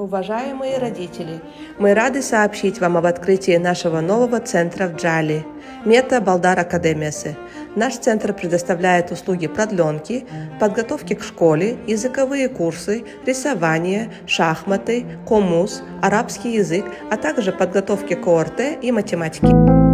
Уважаемые родители, мы рады сообщить вам об открытии нашего нового центра в Джали, Мета Балдар Академиясы. Наш центр предоставляет услуги продленки, подготовки к школе, языковые курсы, рисование, шахматы, комус, арабский язык, а также подготовки к ОРТ и математики.